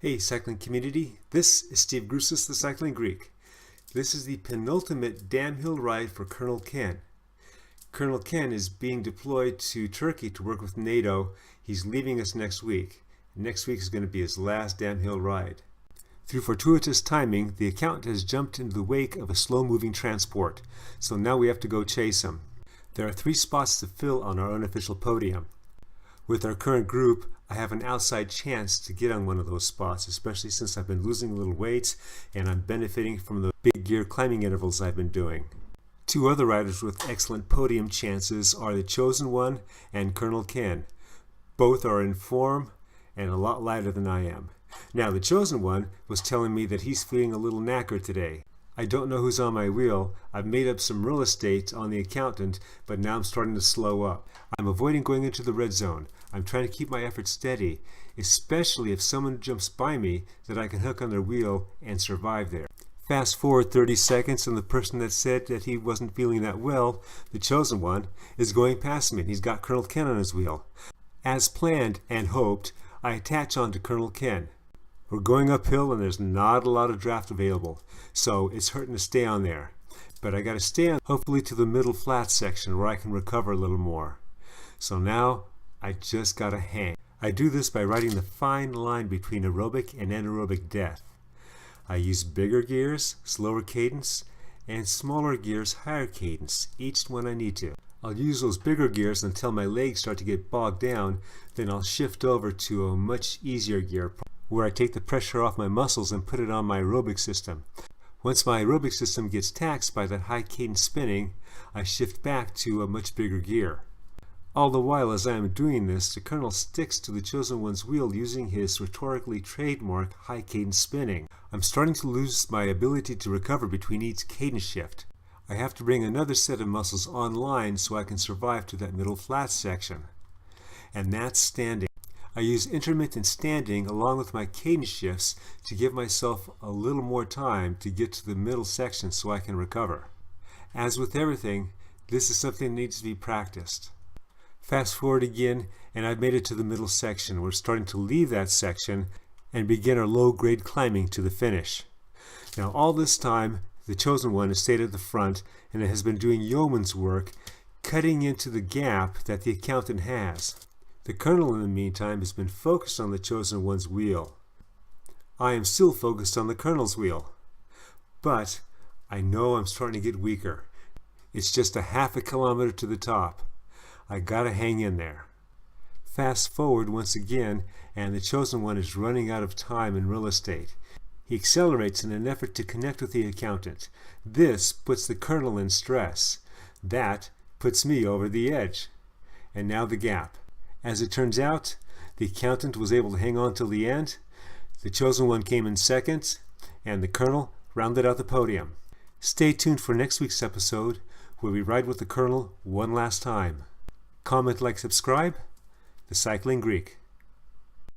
Hey cycling community, this is Steve Grusis, the Cycling Greek. This is the penultimate downhill ride for Colonel Ken. Colonel Ken is being deployed to Turkey to work with NATO. He's leaving us next week. Next week is going to be his last downhill ride. Through fortuitous timing, the accountant has jumped into the wake of a slow-moving transport, so now we have to go chase him. There are 3 spots to fill on our unofficial podium. With our current group, I have an outside chance to get on one of those spots, especially since I've been losing a little weight and I'm benefiting from the big gear climbing intervals I've been doing. 2 other riders with excellent podium chances are the Chosen One and Colonel Ken. Both are in form and a lot lighter than I am. Now, the Chosen One was telling me that he's feeling a little knackered today. I don't know who's on my wheel. I've made up some real estate on the accountant, but now I'm starting to slow up. I'm avoiding going into the red zone. I'm trying to keep my efforts steady, especially if someone jumps by me that I can hook on their wheel and survive there. Fast forward 30 seconds and the person that said that he wasn't feeling that well, the Chosen One, is going past me and he's got Colonel Ken on his wheel. As planned and hoped, I attach on to Colonel Ken. We're going uphill and there's not a lot of draft available, so it's hurting to stay on there. But I got to stay on hopefully to the middle flat section where I can recover a little more. So now I just got to hang. I do this by riding the fine line between aerobic and anaerobic death. I use bigger gears, slower cadence, and smaller gears, higher cadence, each when I need to. I'll use those bigger gears until my legs start to get bogged down, then I'll shift over to a much easier gear where I take the pressure off my muscles and put it on my aerobic system. Once my aerobic system gets taxed by that high cadence spinning, I shift back to a much bigger gear. All the while as I am doing this, the Colonel sticks to the Chosen One's wheel using his rhetorically trademark high cadence spinning. I'm starting to lose my ability to recover between each cadence shift. I have to bring another set of muscles online so I can survive to that middle flat section. And that's standing. I use intermittent standing along with my cadence shifts to give myself a little more time to get to the middle section so I can recover. As with everything, this is something that needs to be practiced. Fast forward again, and I've made it to the middle section. We're starting to leave that section and begin our low-grade climbing to the finish. Now, all this time, the Chosen One has stayed at the front and has been doing yeoman's work, cutting into the gap that the accountant has. The Colonel, in the meantime, has been focused on the Chosen One's wheel. I am still focused on the Colonel's wheel. But I know I'm starting to get weaker. It's just a half a kilometer to the top. I gotta hang in there. Fast forward once again, and the Chosen One is running out of time and real estate. He accelerates in an effort to connect with the accountant. This puts the Colonel in stress. That puts me over the edge. And now the gap. As it turns out, the accountant was able to hang on till the end. The Chosen One came in second, and the Colonel rounded out the podium. Stay tuned for next week's episode, where we ride with the Colonel one last time. Comment, like, subscribe. The Cycling Greek.